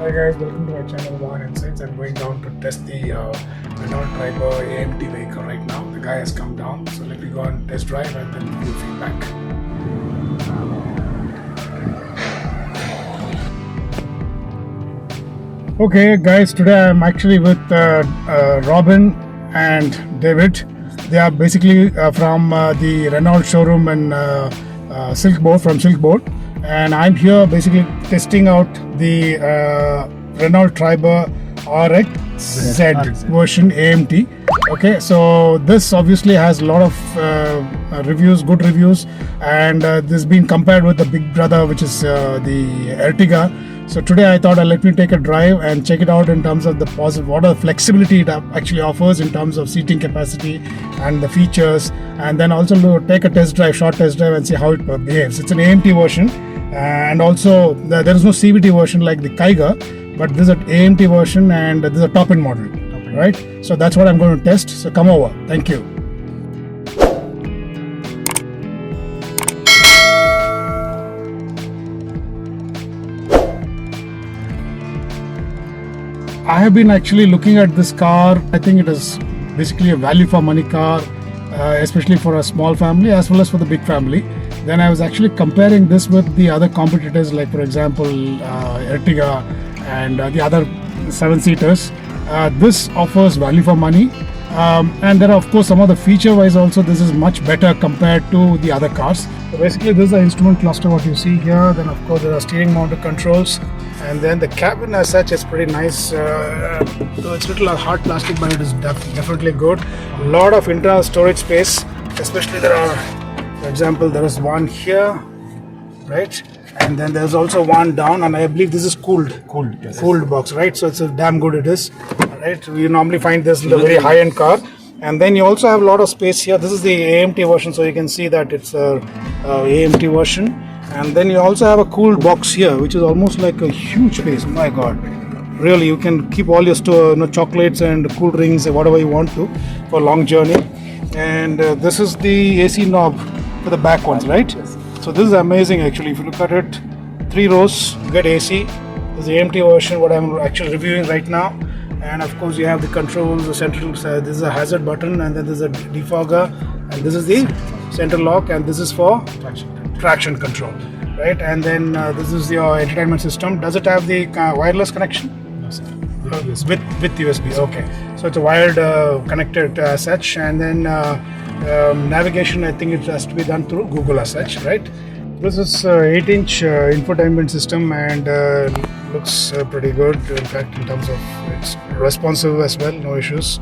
Hi guys, welcome to my channel One Insights. I'm going down to test the Renault Triber AMT vehicle right now. The guy has come down, so let me go and test drive and then give feedback. Okay guys, today I'm actually with Robin and David. They are basically from the Renault showroom in Silkboard, and I'm here basically testing out the Renault Triber RX Z version AMT. Okay, so this obviously has a lot of reviews, good reviews, and this has been compared with the big brother, which is the Ertiga. So today I thought let me take a drive and check it out in terms of the what are the flexibility it actually offers in terms of seating capacity and the features, and then also take a short test drive and see how it behaves. It's an AMT version, and also there is no CVT version like the Kiger, but this is an AMT version and this is a top-end model, right? So that's what I'm going to test. So come over. Thank you. I have been actually looking at this car. I think it is basically a value for money car, especially for a small family as well as for the big family. Then I was actually comparing this with the other competitors, like for example Ertiga and the other 7-seaters. This offers value for money, and there are of course some of the feature wise also this is much better compared to the other cars. So basically this is the instrument cluster what you see here. Then of course there are steering mounted controls, and then the cabin as such is pretty nice. So it's a little hard plastic, but it is definitely good. A lot of internal storage space, especially there are, for example, there is one here, right? And then there's also one down, and I believe this is cooled box, right? So it's a damn good it is, right? You normally find this in the very high-end car. And then you also have a lot of space here. This is the AMT version, so you can see that it's a AMT version. And then you also have a cooled box here, which is almost like a huge space. My God, really, you can keep all your chocolates and cool drinks, whatever you want to, for a long journey. And this is the AC knob for the back ones, right? So this is amazing actually. If you look at it, 3 rows, you get AC. This is the AMT version, what I'm actually reviewing right now. And of course you have the controls, the central, this is a hazard button, and then there's a defogger, and this is the central lock, and this is for traction control, right? And then this is your entertainment system. Does it have the wireless connection? No sir. With USB, okay. So it's a wired connected as such, and then navigation, I think it has to be done through Google as such, right? This is 8-inch infotainment system, and looks pretty good. In fact, in terms of it's responsive as well, no issues.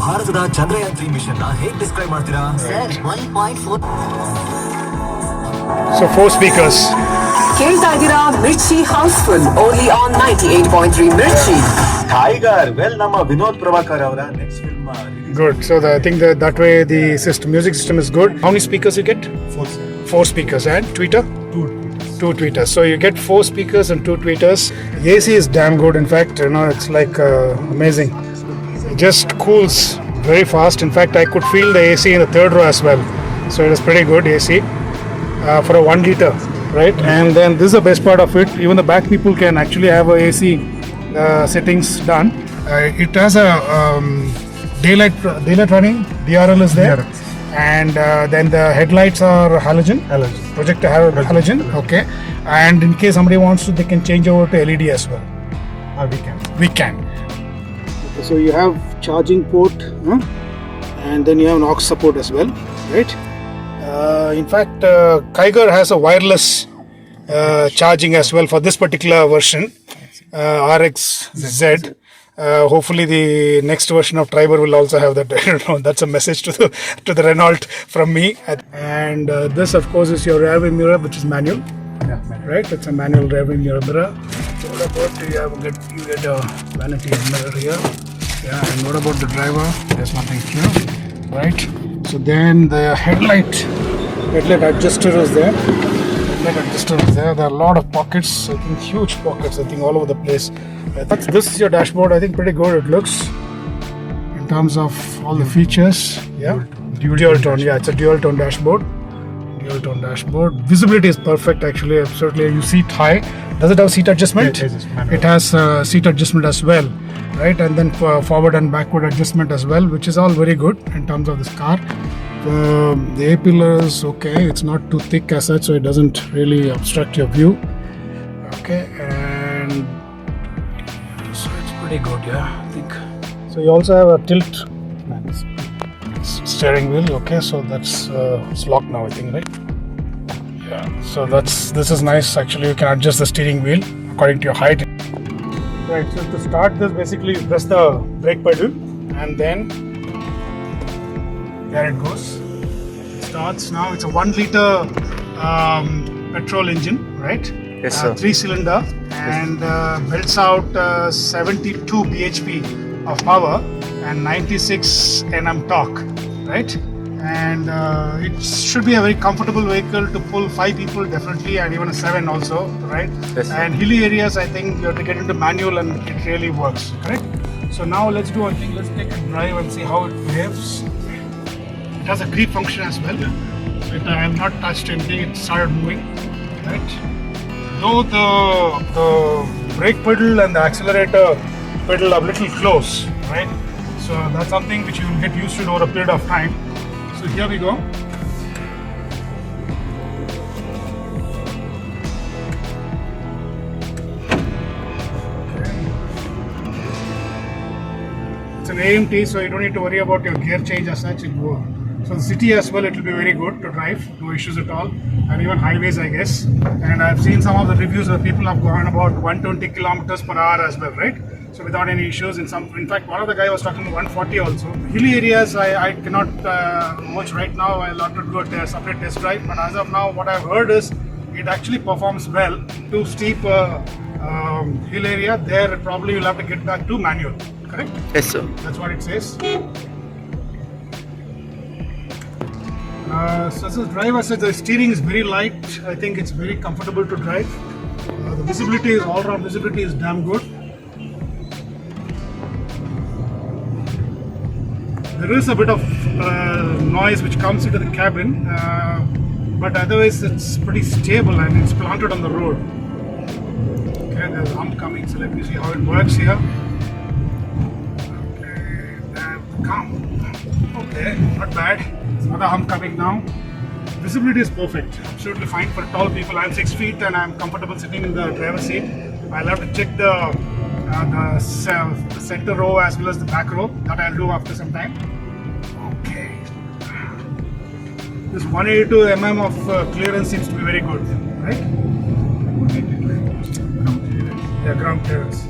ಭಾರತದ Chandrayaan 3 mission ನ ಹೇಗೆ describe ಮಾಡ್ತೀರಾ sir 1.4 So 4 speakers. ಕೇಳ್ತಾ ಇದ್ದೀರಾ Mirchi housefull only on 98.3 Mirchi tiger well ನಮ್ಮ ವಿನೋದ್ ಪ್ರಭಾಕರ್ ಅವರ next film Good. So I think that way the music system is good. How many speakers you get? 4 speakers. And tweeter? 2 tweeters. So you get 4 speakers and 2 tweeters. AC is damn good. In fact, it's like amazing. It just cools very fast. In fact, I could feel the AC in the third row as well. So it is pretty good AC for a 1 liter, right? And then this is the best part of it. Even the back people can actually have a AC settings done. It has a daylight running. DRL is there. And then the headlights are halogen. Projector halogen. Okay. And in case somebody wants to, they can change over to LED as well. We can. Okay, so you have charging port, and then you have an aux support as well, right? In fact, Kiger has a wireless charging as well for this particular version, RX Z. Hopefully the next version of Triber will also have that. That's a message to the Renault from me. And this of course is your rear view mirror, which is manual. Right? It's a manual rear view mirror. So what about you get a vanity mirror here. Yeah, and what about the driver? There's nothing here. Right? So then the headlight adjuster is there. There are a lot of pockets, I think huge pockets, I think all over the place. This is your dashboard, I think pretty good it looks. In in terms of all the features. Yeah, dual tone. Yeah, it's a dual tone dashboard. Dual tone dashboard. Visibility is perfect actually. Absolutely. You seat high. Does it have seat adjustment? It has seat adjustment as well, right? And then forward and backward adjustment as well, which is all very good in terms of this car. The A-pillar is okay. It's not too thick as such, so it doesn't really obstruct your view. Okay, and so it's pretty good, yeah, I think. So you also have a tilt steering wheel. Okay, so that's it's locked now, I think, right? Yeah. So this is nice. Actually, you can adjust the steering wheel according to your height. Right. So to start this, basically you press the brake pedal, and then there it goes. It starts now. It's a 1 liter petrol engine, right? Yes, sir. 3-cylinder, and belts out 72 bhp of power and 96 Nm torque, right? And it should be a very comfortable vehicle to pull 5 people definitely, and even a 7 also, right? Yes, sir. And hilly areas, I think you have to get into manual and it really works, correct? So now let's do one thing. Let's take a drive and see how it behaves. It has a creep function as well. So I have not touched anything. It started moving, right? Though the brake pedal and the accelerator pedal are a little close, right? So that's something which you will get used to over a period of time. So here we go. Okay. It's an AMT, so you don't need to worry about your gear change as such. So the city as well, it will be very good to drive, no issues at all, and even highways, I guess. And I've seen some of the reviews where people have gone about 120 kilometers per hour as well, right? So without any issues. In fact, one of the guy was talking about 140 also. Hilly areas, I cannot watch right now. I'll have to do a separate test drive. But as of now, what I've heard is it actually performs well. Too steep hill area, there probably you'll have to get back to manual. Correct? Yes, sir. That's what it says. So as a driver said, the steering is very light. I think it's very comfortable to drive. The visibility is all-round visibility is damn good. There is a bit of noise which comes into the cabin, but otherwise it's pretty stable and it's planted on the road. Okay, there's a hump coming, so let me see how it works here. Okay, calm. Okay, not bad. There's another hump coming now. Visibility is perfect, absolutely fine for tall people. I'm 6 feet and I'm comfortable sitting in the driver's seat. I'll have to check the center row as well as the back row. That I'll do after some time. Okay. This 182 mm of clearance seems to be very good, right? Yeah, ground clearance.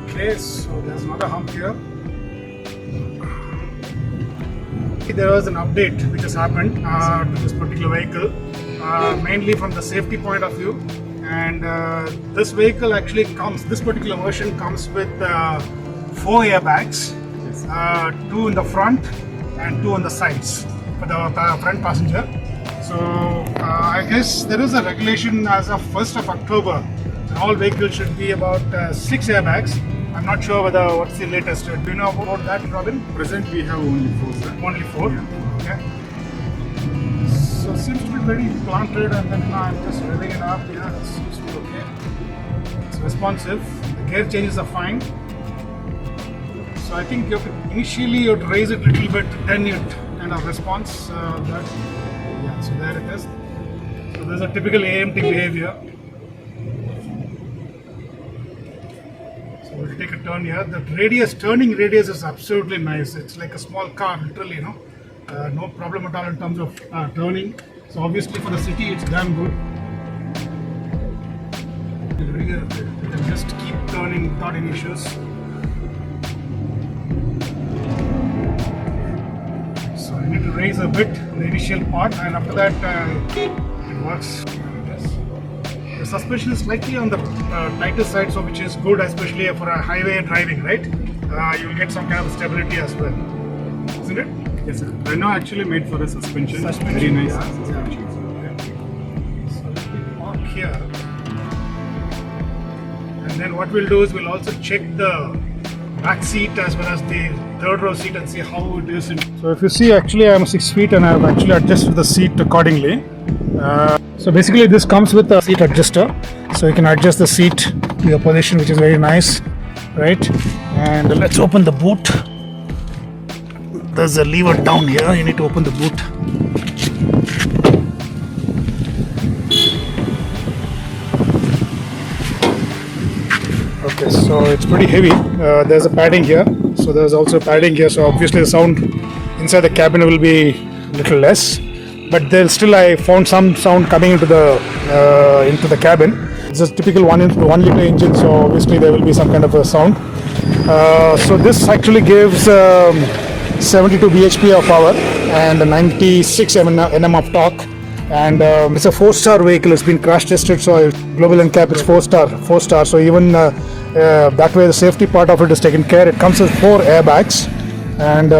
Okay, so there's another hump here. There was an update which has happened to this particular vehicle, mainly from the safety point of view. And this vehicle actually this particular version comes with 4 airbags, 2 in the front and 2 on the sides for the front passenger. So I guess there is a regulation as of 1st of October. All vehicles should be about 6 airbags. I'm not sure what's the latest. Do you know about that, Robin? Present we have only 4, sir. Only 4? Yeah. Okay. So it seems to be very planted, and then I'm just revving it up. Yeah, it seems to be okay. It's responsive. The gear changes are fine. So I think initially you have to raise it a little bit, then you kind of response. Yeah, so there it is. So there's a typical AMT behavior. So we'll take a turn here. The turning radius is absolutely nice. It's like a small car, literally, you know. No problem at all in terms of turning. So obviously for the city, it's damn good. You can just keep turning without any issues. So you need to raise a bit on the initial part, and after that it works. The suspension is slightly on the tighter side, so which is good, especially for a highway driving, right? You will get some kind of stability as well, isn't it? Yes, sir. Renault actually made for a suspension. Very nice suspension. So let me park here. And then what we'll do is we'll also check the back seat as well as the third row seat and see how it is. So if you see, actually I'm 6 feet and I've actually adjusted the seat accordingly. So basically this comes with a seat adjuster, so you can adjust the seat to your position, which is very nice, right? And let's open the boot. There's a lever down here, you need to open the boot. Okay, so it's pretty heavy. There's a padding here, so there's also padding here, so obviously the sound inside the cabin will be a little less, but there still I found some sound coming into the cabin. It's a typical 1 liter engine, so obviously there will be some kind of a sound. So this actually gives 72 bhp of power and 96 Nm of torque, and it's a 4-star vehicle. It's been crash tested, so global NCAP is 4-star. So even that way the safety part of it is taken care. It comes with 4 airbags, and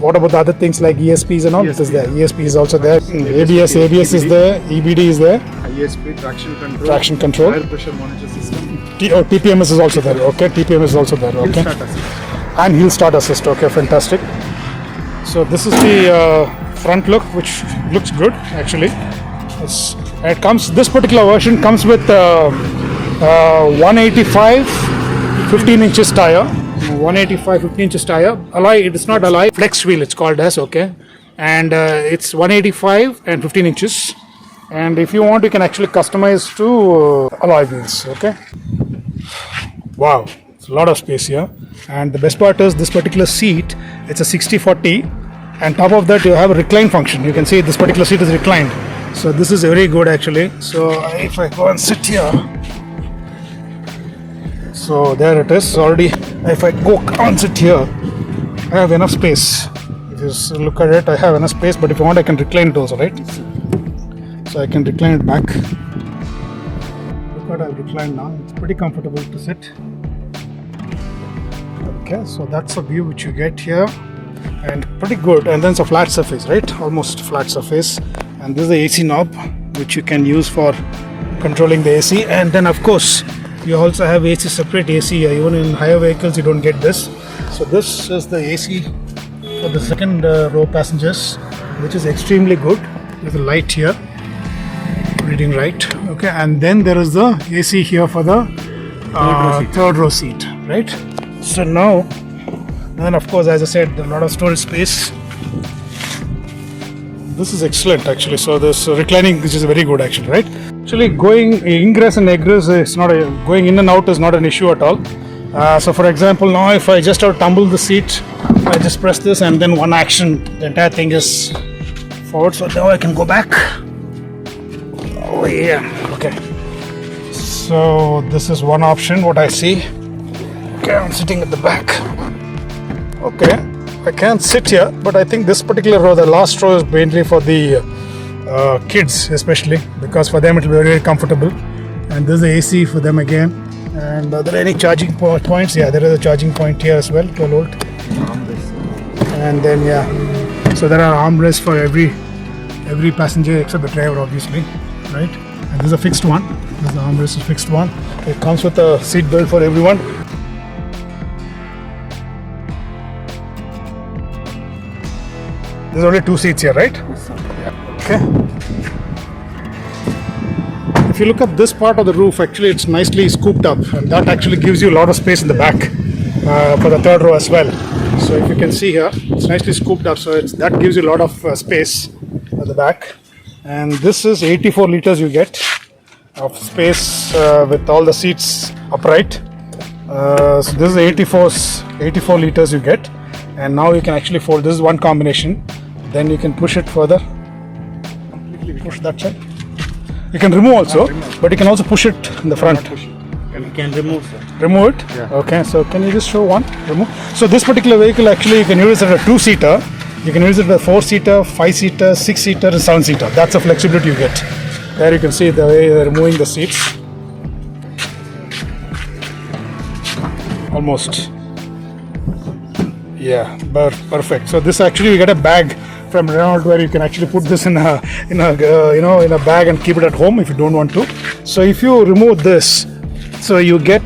what about the other things like ESPs and all? It is there. ESP is also there. ABS is there. EBD is there. ESP, traction control. Tire pressure monitor system. TPMS is also there. Okay, TPMS is also there. Okay, and hill start assist. Okay, fantastic. So this is the front look, which looks good actually. It comes. This particular version comes with 185 15 inches tire. 185 15 inches tire. Alloy. It is not alloy. Flex wheel. It's called as. Okay, and it's 185 and 15 inches. And if you want, you can actually customize to alloy wheels. Okay. Wow, it's a lot of space here. And the best part is this particular seat. It's a 60/40, and top of that you have a recline function. You can see this particular seat is reclined. So this is very good actually. So if I go and sit here, so there it is already. If I go and sit here, I have enough space. If you look at it, I have enough space. But if you want, I can recline it also, right? So I can recline it back. Look what I've reclined now. It's pretty comfortable to sit. Okay, so that's a view which you get here, and pretty good. And then it's a flat surface, right? Almost flat surface. And this is the AC knob, which you can use for controlling the AC. And then of course you also have AC, separate AC here. Even in higher vehicles you don't get this. So this is the AC for the second row passengers, which is extremely good. There's a light here, reading right. Okay, and then there is the AC here for the third row seat, right? So now, then of course, as I said, a lot of storage space. This is excellent actually. So this reclining, which is very good actually, right? Actually, going ingress and egress is not going in and out is not an issue at all. So for example, now if I just have to tumble the seat, I just press this and then one action, the entire thing is forward. So now I can go back. Oh yeah, okay. So this is one option, what I see. Okay, I'm sitting at the back. Okay, I can't sit here, but I think this particular row, the last row, is mainly for the kids especially, because for them it will be very comfortable. And there's the AC for them again. And are there any charging points? Yeah, there is a charging point here as well, 12 volt. And then yeah, so there are armrests for every passenger except the driver, obviously, right? And this is a fixed one. This is the armrest is fixed one. It comes with a seat belt for everyone. There's only 2 seats here, right? Okay. If you look at this part of the roof, actually it's nicely scooped up, and that actually gives you a lot of space in the back for the third row as well. So if you can see here, it's nicely scooped up, so that gives you a lot of space at the back. And this is 84 liters you get of space with all the seats upright. So this is 84 liters you get, and now you can actually fold. This is one combination. Then you can push it further. Push that side. You can remove also, but you can also push it in the front. You can remove, sir. Remove it? Yeah. Okay, so can you just show one? Remove. So this particular vehicle, actually you can use it as a 2-seater. You can use it as a 4-seater, 5-seater, 6-seater and 7-seater. That's the flexibility you get. There you can see the way they're removing the seats. Almost. Yeah, perfect. So this actually you get a bag from Renault where you can actually put this in a bag and keep it at home if you don't want to. So if you remove this, So you get,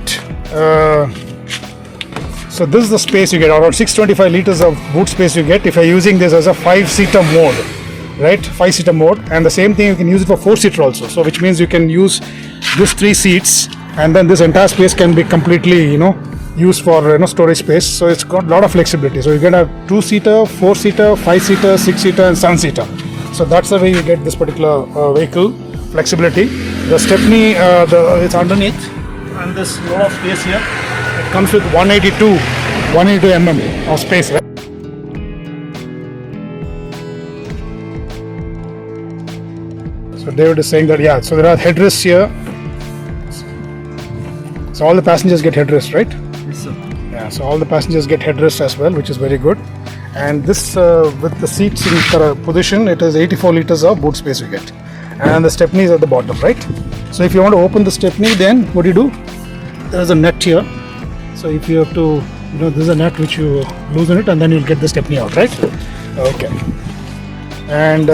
so this is the space you get, around 625 liters of boot space you get if you're using this as a 5-seater mode, right? 5-seater mode, and the same thing you can use it for 4-seater also. So which means you can use this 3 seats, and then this entire space can be completely, used for storage space. So it's got a lot of flexibility. So you can have 2-seater, 4-seater, 5-seater, 6-seater, and 7-seater. So that's the way you get this particular vehicle flexibility. The stepney, it's underneath, and this lot of space here. It comes with 182 mm of space, right? So David is saying that, yeah, so there are headrests here. So all the passengers get headrests, right? Yes, sir. Yeah, so all the passengers get headrests as well, which is very good. And this, with the seats in position, it is 84 liters of boot space you get. And the stepney is at the bottom, right? So if you want to open the stepney, then what do you do? There is a net here. So if you have to, this is a net which you loosen it, and then you'll get the stepney out, right? Okay. And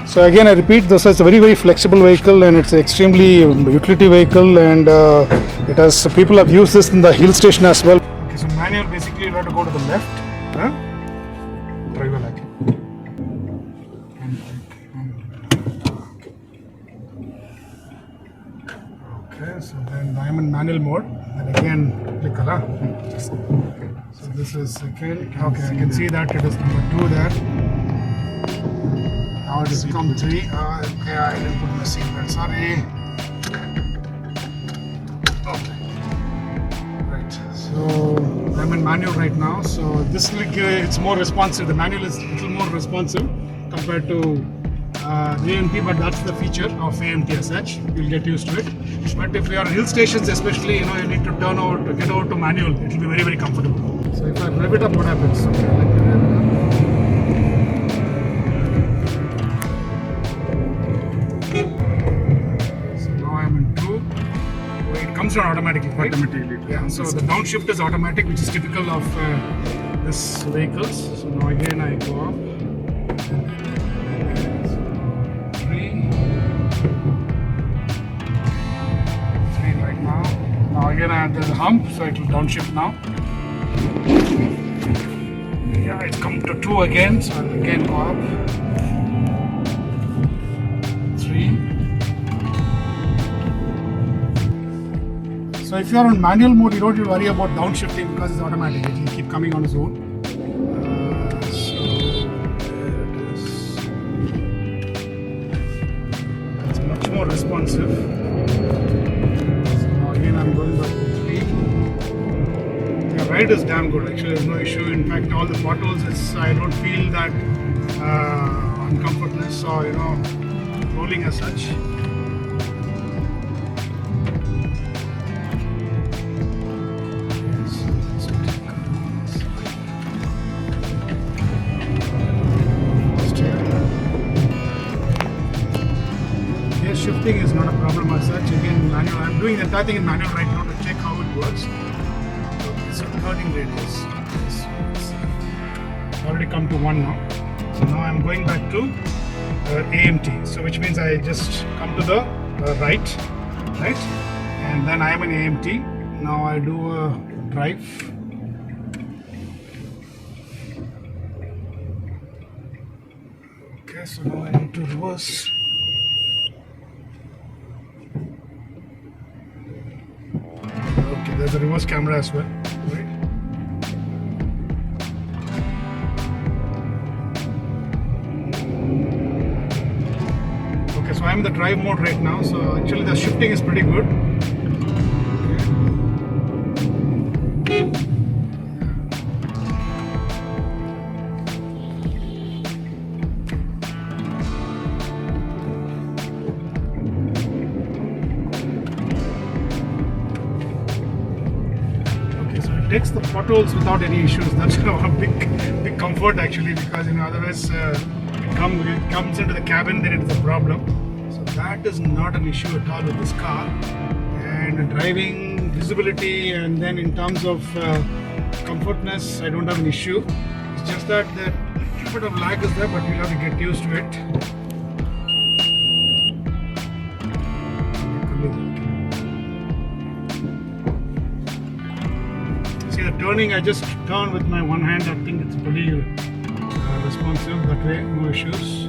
so again, I repeat, this is a very, very flexible vehicle, and it's an extremely utility vehicle, and it has, people have used this in the hill station as well. Okay, so manual, basically you have to go to the left. Driver like. Okay, so then I am in manual mode, and again click color. So this is second. Okay, I can see that it is number 2 there. Now it has become 3. Okay, I didn't put my seatbelt. Sorry. Okay. Right. So I'm in manual right now. So this it's more responsive. The manual is a little more responsive compared to AMT, but that's the feature of AMT as such. You'll get used to it. But if you are on hill stations, especially, you need to turn over to get over to manual. It will be very, very comfortable. So if I rev it up, what happens? Okay, let me rev it up. So now I'm in 2. It comes down automatically, right? Automatically. Yeah. So the downshift is automatic, which is typical of this vehicles. So now again I go up. 3 right now. Now again there's a hump, so it will downshift now. Yeah, it's come to 2 again, so I'll again go up. 3. So if you are on manual mode, you don't have to worry about downshifting because it's automatic. It will keep coming on its own. So it's much more responsive. So now again I'm going back to 3. The ride is damn good. Actually, there's no issue. In fact, all the potholes, I don't feel that uncomfortness or rolling as such. Shifting is not a problem as such. Again, manual. I'm doing the entire thing in manual right now to check how it works. So turning radius. It's already come to 1 now. So now I'm going back to AMT. So which means I just come to the right, and then I am in AMT. Now I do a drive. Okay, so now I need to reverse. Okay, there's a reverse camera as well, right? Okay, so I'm in the drive mode right now, so actually the shifting is pretty good. Takes the potholes without any issues. That's a big comfort actually, because otherwise it comes into the cabin, then it is a problem. So that is not an issue at all with this car. And driving, visibility, and then in terms of comfortness, I don't have an issue. It's just that the little bit of lag is there, but you'll have to get used to it. See the turning, I just turn with my one hand. I think it's pretty responsive that way, no issues.